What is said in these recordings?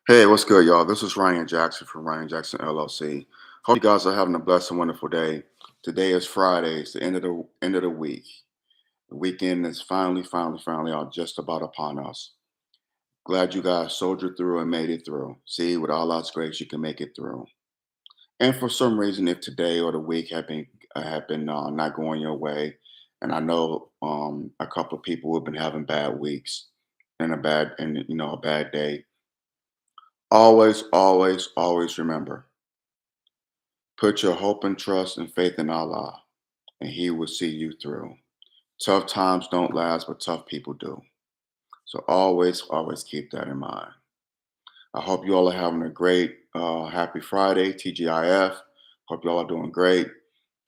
Hey, what's good, y'all? This is Ryan Jackson from Ryan Jackson LLC. Hope you guys are having a blessed and wonderful day. Today is Friday. It's the end of the week. The weekend is finally all just about upon us. Glad you guys soldiered through and made it through. See, with all God's grace, you can make it through. And for some reason, if today or the week have been not going your way, and I know a couple of people have been having bad weeks and a bad day. Always remember. Put your hope and trust and faith in Allah, and He will see you through. Tough times don't last, but tough people do. So always keep that in mind. I hope you all are having a great, happy Friday, TGIF. Hope you all are doing great.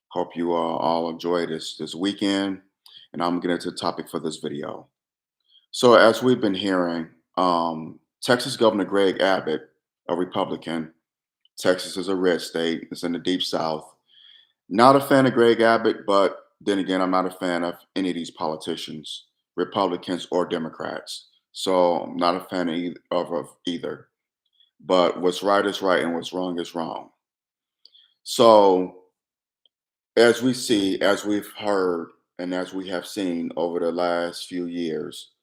Hope you all enjoy this weekend. And I'm gonna get into the topic for this video. So as we've been hearing, Texas Governor Greg Abbott, a Republican. Texas is a red state. It's in the deep South. Not a fan of Greg Abbott, but then again, I'm not a fan of any of these politicians, Republicans or Democrats. So I'm not a fan of either. But what's right is right and what's wrong is wrong. So as we see, as we've heard, and as we have seen over the last few years,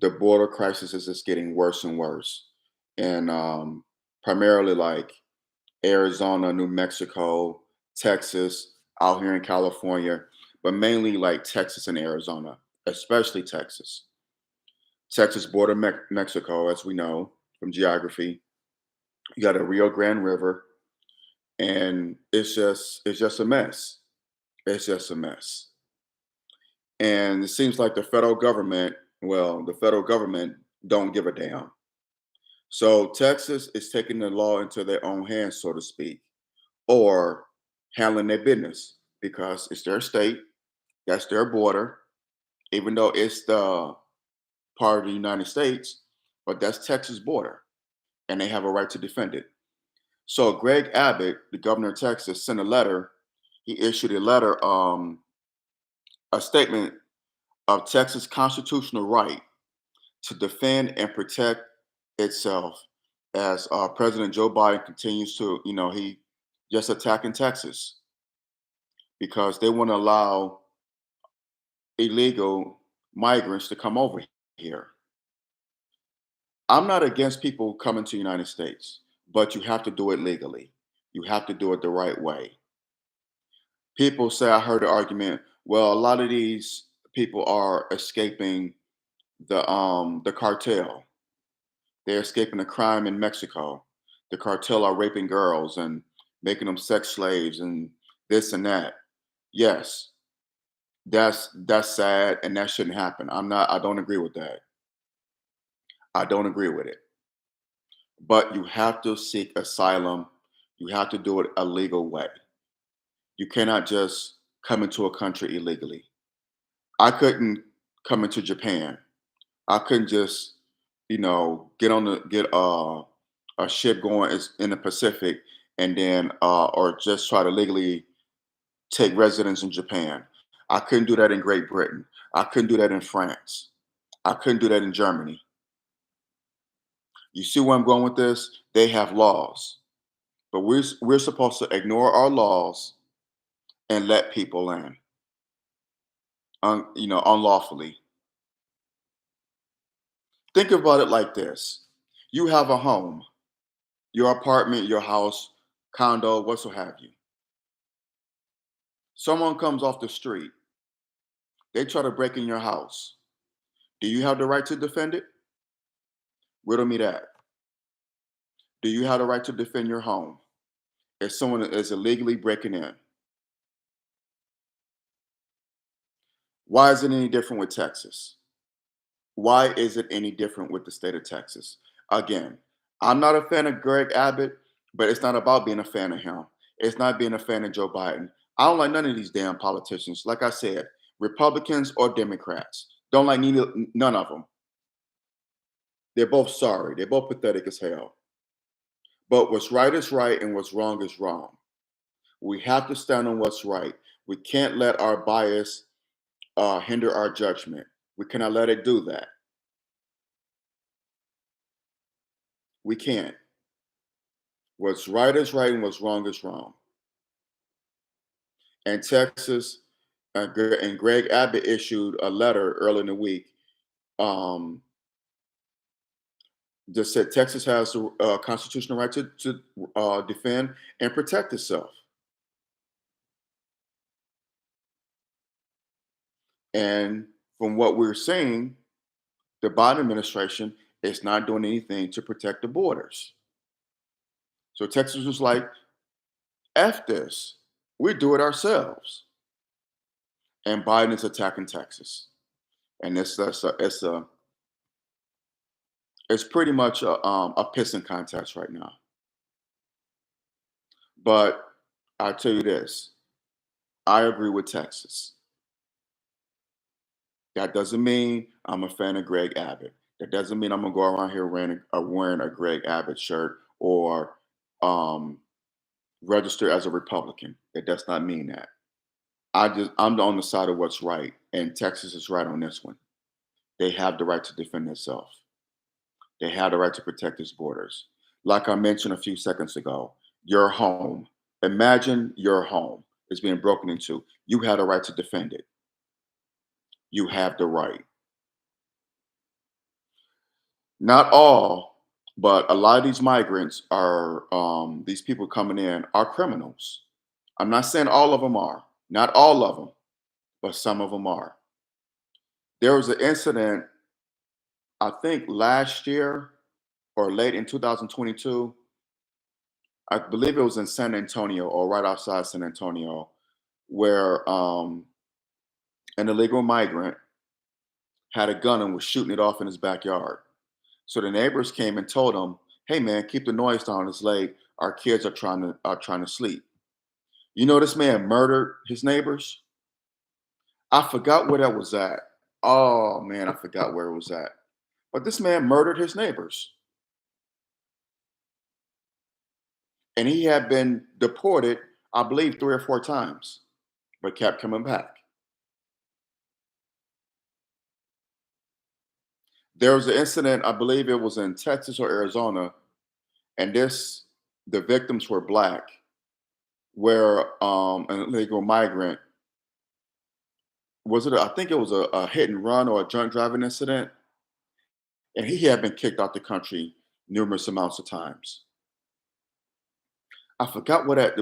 the border crisis is just getting worse and worse. And primarily like Arizona, New Mexico, Texas, out here in California, but mainly like Texas and Arizona, especially Texas. Texas border Mexico, as we know from geography. You got a Rio Grande River, and it's just a mess. It's just a mess. And it seems like the federal government don't give a damn. So Texas is taking the law into their own hands, so to speak, or handling their business because it's their state, that's their border, even though it's the part of the United States, but that's Texas border, and they have a right to defend it. So Greg Abbott, the governor of Texas, sent a letter. He issued a statement of Texas' constitutional right to defend and protect itself as President Joe Biden continues to, he just attacking Texas because they want to allow illegal migrants to come over here. I'm not against people coming to the United States, but you have to do it legally. You have to do it the right way. People say, I heard the argument, well, a lot of these people are escaping the cartel. They're escaping the crime in Mexico. The cartel are raping girls and making them sex slaves and this and that. Yes, that's sad and that shouldn't happen. I don't agree with that. I don't agree with it. But you have to seek asylum. You have to do it a legal way. You cannot just come into a country illegally. I couldn't come into Japan. I couldn't just, get a ship going in the Pacific and then or just try to legally take residence in Japan. I couldn't do that in Great Britain. I couldn't do that in France. I couldn't do that in Germany. You see where I'm going with this? They have laws, but we're supposed to ignore our laws and let people in, unlawfully. Think about it like this: you have a home, your apartment, your house, condo, what's have you. Someone comes off the street, they try to break in your house. Do you have the right to defend it? Riddle me that. Do you have the right to defend your home if someone is illegally breaking in? Why is it any different with Texas? Why is it any different with the state of Texas? Again, I'm not a fan of Greg Abbott, but it's not about being a fan of him. It's not being a fan of Joe Biden. I don't like none of these damn politicians. Like I said, Republicans or Democrats. Don't like none of them. They're both sorry. They're both pathetic as hell. But what's right is right and what's wrong is wrong. We have to stand on what's right. We can't let our bias hinder our judgment. We cannot let it do that. We can't. What's right is right and what's wrong is wrong. And Texas and Greg Abbott issued a letter early in the week, um, just said Texas has the constitutional right to defend and protect itself. And from what we're seeing, the Biden administration is not doing anything to protect the borders. So Texas was like, F this. We do it ourselves. And Biden is attacking Texas. And it's pretty much a pissing contest right now. But I tell you this, I agree with Texas. That doesn't mean I'm a fan of Greg Abbott. That doesn't mean I'm gonna go around here wearing a Greg Abbott shirt or um, register as a Republican. It does not mean that. I'm on the side of what's right, and Texas is right on this one. They have the right to defend themselves. They have the right to protect its borders. Like I mentioned a few seconds ago, your home. Imagine your home is being broken into. You have the right to defend it. You have the right. Not all, but a lot of these migrants are these people coming in are criminals. I'm not saying all of them are, not all of them, but some of them are. There was an incident, I think last year or late in 2022. I believe it was in San Antonio or right outside San Antonio, where an illegal migrant had a gun and was shooting it off in his backyard. So the neighbors came and told him, "Hey man, keep the noise down. It's late. Our kids are trying to sleep." You know, this man murdered his neighbors. I forgot where that was at. Oh man, I forgot where it was at. But this man murdered his neighbors, and he had been deported, I believe, 3 or 4 times, but kept coming back. There was an incident, I believe it was in Texas or Arizona, and the victims were black, where an illegal migrant I think it was a hit and run or a drunk driving incident, and he had been kicked out the country numerous amounts of times. I forgot what that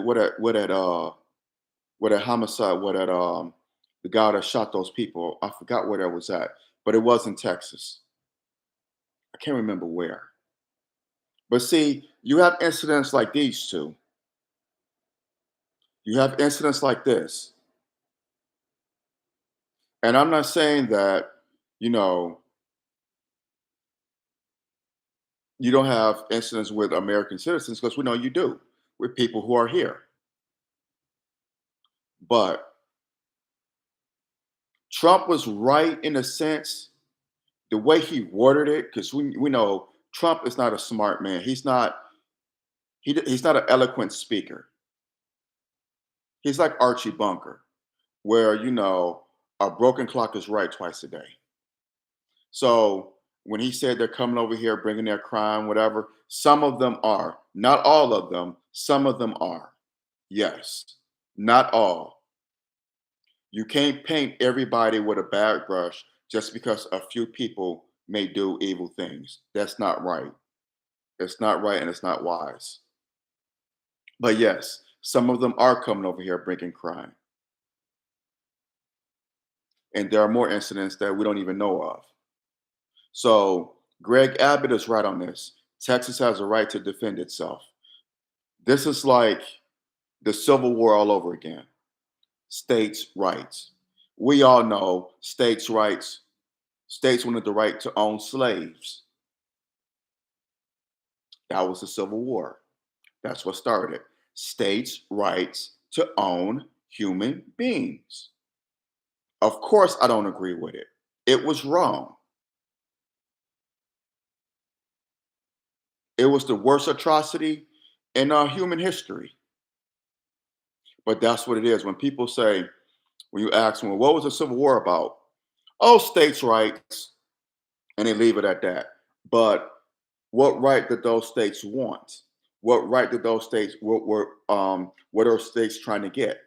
homicide, the guy that shot those people. I forgot where that was at, but it was in Texas. I can't remember where. But see, you have incidents like these two. You have incidents like this. And I'm not saying that, you know, you don't have incidents with American citizens because we know you do with people who are here. But Trump was right in a sense, the way he worded it, because we know Trump is not a smart man. He's not an eloquent speaker. He's like Archie Bunker, where a broken clock is right twice a day. So when he said they're coming over here, bringing their crime, whatever, some of them are. Not all of them. Some of them are. Yes. Not all. You can't paint everybody with a bad brush just because a few people may do evil things. That's not right. It's not right and it's not wise. But yes, some of them are coming over here bringing crime. And there are more incidents that we don't even know of. So Greg Abbott is right on this. Texas has a right to defend itself. This is like the Civil War all over again. States' rights. We all know states' rights. States wanted the right to own slaves. That was the Civil War. That's what started it. States' rights to own human beings. Of course, I don't agree with it. It was wrong. It was the worst atrocity in human history. But that's what it is. When you ask them, well, what was the Civil War about? Oh, states' rights. And they leave it at that. But What right did those states want? What right did those states what are states trying to get?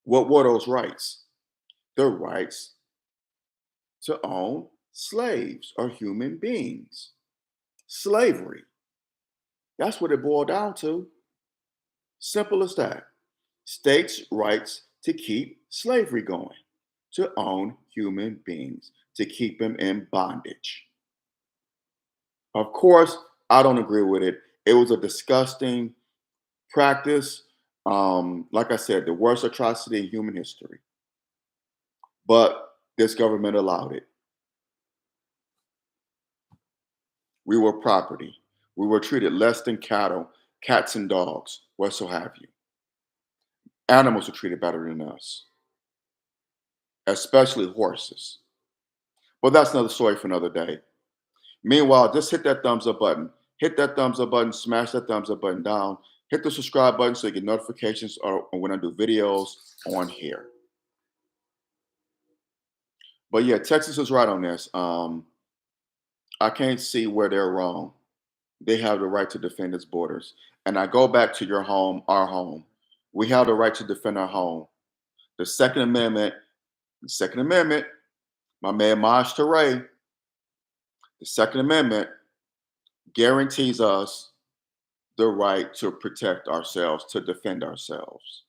What were those rights? The rights to own slaves or human beings. Slavery. That's what it boiled down to. Simple as that. States' rights to keep slavery going, to own human beings, to keep them in bondage. Of course, I don't agree with it. It was a disgusting practice. Like I said, the worst atrocity in human history. But this government allowed it. We were property. We were treated less than cattle, cats and dogs, what so have you. Animals are treated better than us, especially horses. But that's another story for another day. Meanwhile, just hit that thumbs up button. Hit that thumbs up button, smash that thumbs up button down. Hit the subscribe button so you get notifications or when I do videos on here. But yeah, Texas is right on this. I can't see where they're wrong. They have the right to defend its borders. And I go back to your home, our home. We have the right to defend our home. The Second Amendment, my man Maj Toure, the Second Amendment guarantees us the right to protect ourselves, to defend ourselves.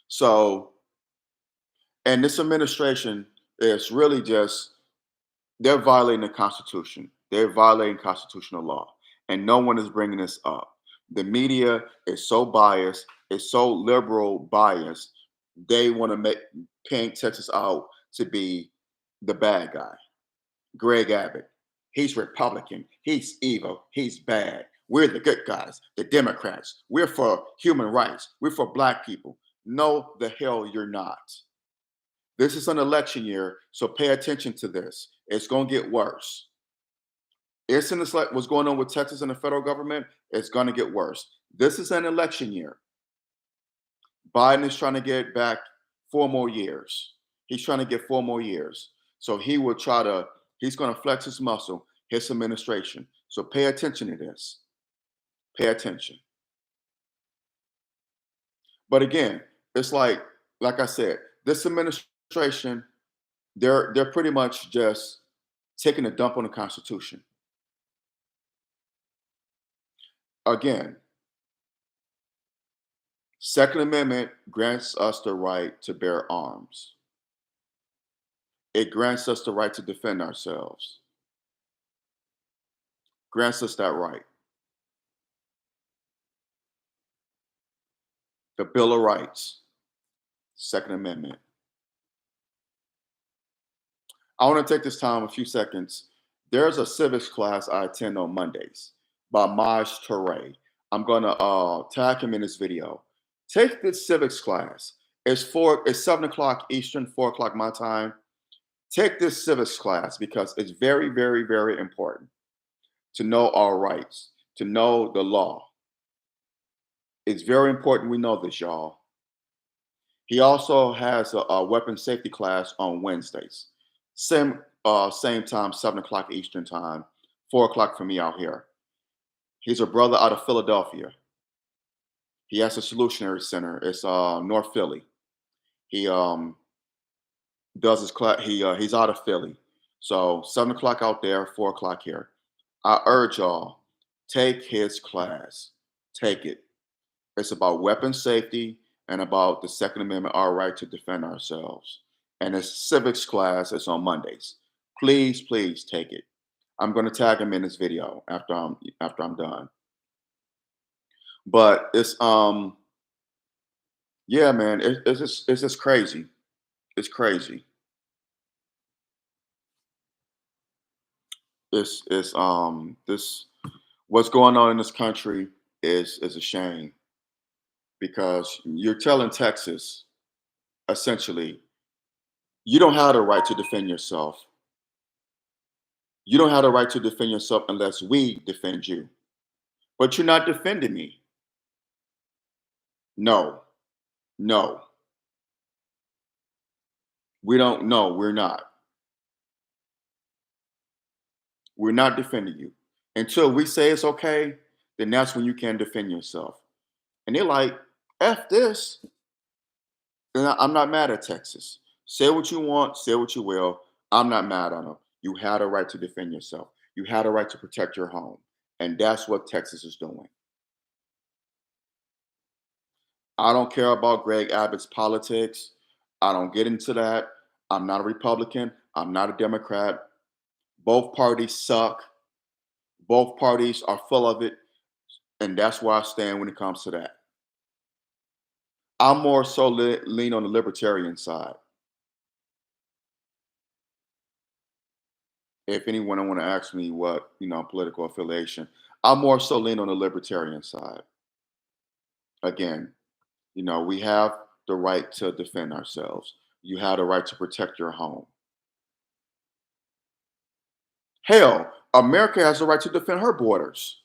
So, and this administration is really just, they're violating the Constitution. They're violating constitutional law. And no one is bringing this up. The media is so biased, it's so liberal biased. They want to paint Texas out to be the bad guy. Greg Abbott, he's Republican, he's evil, he's bad. We're the good guys, the Democrats. We're for human rights, we're for black people. No, the hell you're not. This is an election year, so pay attention to this. It's going to get worse. It's in this, like what's going on with Texas and the federal government, it's going to get worse. This is an election year. Biden is trying to get back 4 more years. He's trying to get 4 more years. So he's going to flex his muscle, his administration. So pay attention to this. Pay attention. But again, it's like I said, this administration, they're pretty much just taking a dump on the Constitution. Again, Second Amendment grants us the right to bear arms. It grants us the right to defend ourselves. Grants us that right. The Bill of Rights, Second Amendment. I want to take this time, a few seconds. There's a civics class I attend on Mondays by Maj Toure. I'm gonna tag him in this video. Take this civics class. It's 7 o'clock Eastern, 4 o'clock my time. Take this civics class because it's very, very, very important to know our rights, to know the law. It's very important we know this, y'all. He also has a weapons safety class on Wednesdays. Same time, 7 o'clock Eastern time, 4 o'clock for me out here. He's a brother out of Philadelphia. He has a solutionary center. It's North Philly. He does his class. He's out of Philly. So 7 o'clock out there, 4 o'clock here. I urge y'all, take his class. Take it. It's about weapon safety and about the Second Amendment, our right to defend ourselves. And it's civics class. It's on Mondays. Please, please take it. I'm going to tag him in this video after I'm done. But it's yeah, man, it's just crazy. It's crazy. This what's going on in this country is a shame because you're telling Texas essentially you don't have the right to defend yourself. You don't have the right to defend yourself unless we defend you. But you're not defending me. No, no, we don't. No, we're not. We're not defending you. Until we say it's okay, then that's when you can defend yourself. And they're like, F this. And I'm not mad at Texas. Say what you want, say what you will. I'm not mad at them. You had a right to defend yourself. You had a right to protect your home. And that's what Texas is doing. I don't care about Greg Abbott's politics. I don't get into that. I'm not a Republican. I'm not a Democrat. Both parties suck. Both parties are full of it. And that's where I stand when it comes to that. I'm more so lean on the libertarian side. If anyone want to ask me what, political affiliation, I'm more so lean on the libertarian side. Again, we have the right to defend ourselves. You have the right to protect your home. Hell, America has the right to defend her borders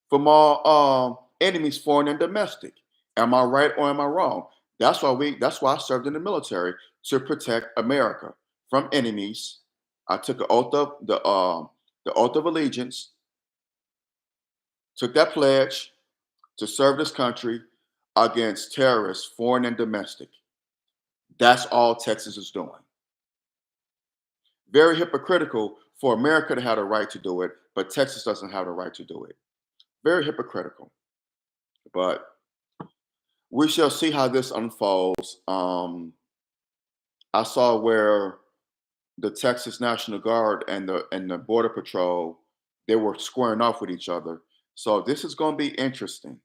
from all enemies, foreign and domestic. Am I right or am I wrong? That's why I served in the military, to protect America from enemies. I took the oath of allegiance, took that pledge to serve this country against terrorists, foreign and domestic. That's all Texas is doing. Very hypocritical for America to have the right to do it, but Texas doesn't have the right to do it. Very hypocritical. But we shall see how this unfolds. I saw where the Texas National Guard and the Border Patrol, they were squaring off with each other. So this is going to be interesting.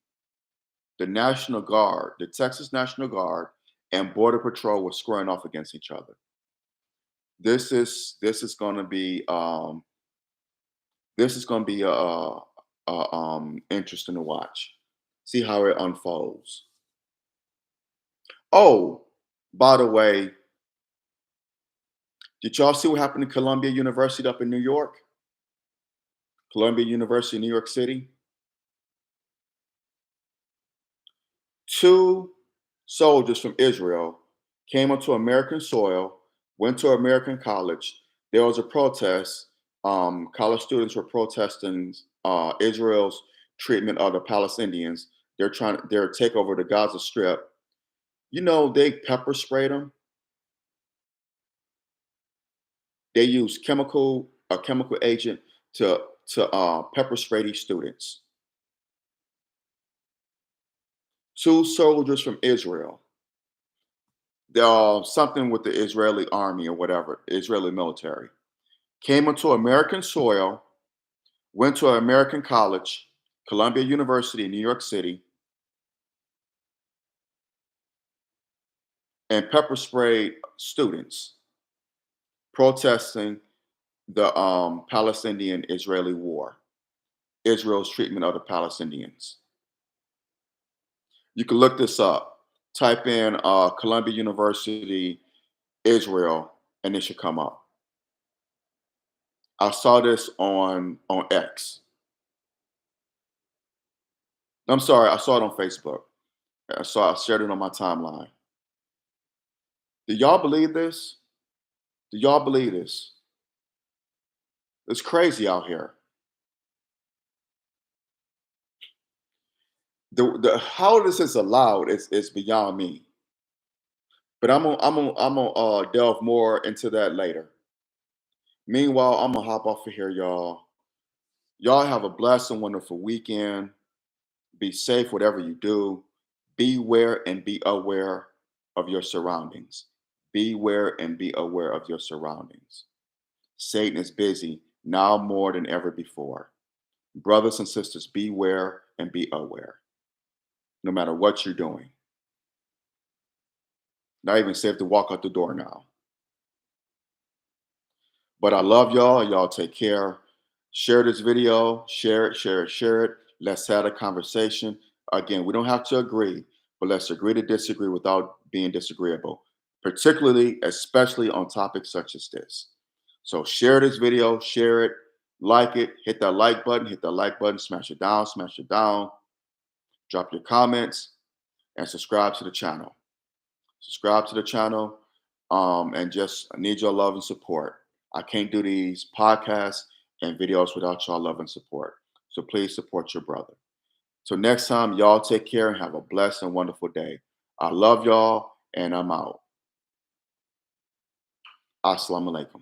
The National Guard, the Texas National Guard, and Border Patrol were squaring off against each other. This is going to be interesting to watch. See how it unfolds. Oh, by the way, did y'all see what happened to Columbia University up in New York? Columbia University in New York City? Two soldiers from Israel came onto American soil, went to American college. There was a protest. College students were protesting Israel's treatment of the Palestinians. Their takeover the Gaza Strip. They pepper sprayed them. They used a chemical agent to pepper spray these students. Two soldiers from Israel, something with the Israeli army or whatever, Israeli military, came onto American soil, went to an American college, Columbia University in New York City, and pepper sprayed students protesting the Palestinian-Israeli war, Israel's treatment of the Palestinians. You can look this up. Type in Columbia University, Israel, and it should come up. I saw this on X. I'm sorry, I saw it on Facebook. I shared it on my timeline. Do y'all believe this? Do y'all believe this? It's crazy out here. How this is allowed is beyond me. But I'm gonna delve more into that later. Meanwhile, I'm gonna hop off of here, y'all. Y'all have a blessed and wonderful weekend. Be safe, whatever you do. Beware and be aware of your surroundings. Beware and be aware of your surroundings. Satan is busy now more than ever before. Brothers and sisters, beware and be aware, no matter what you're doing. Not even safe to walk out the door now. But I love y'all. Y'all take care. Share this video. Share it, share it, share it. Let's have a conversation. Again, we don't have to agree, but let's agree to disagree without being disagreeable, especially on topics such as this. So share this video, share it, like it, hit that like button, smash it down, drop your comments, and subscribe to the channel. Subscribe to the channel, and just I need your love and support. I can't do these podcasts and videos without y'all love and support. So please support your brother. So next time, y'all take care and have a blessed and wonderful day. I love y'all, and I'm out. Assalamu alaikum.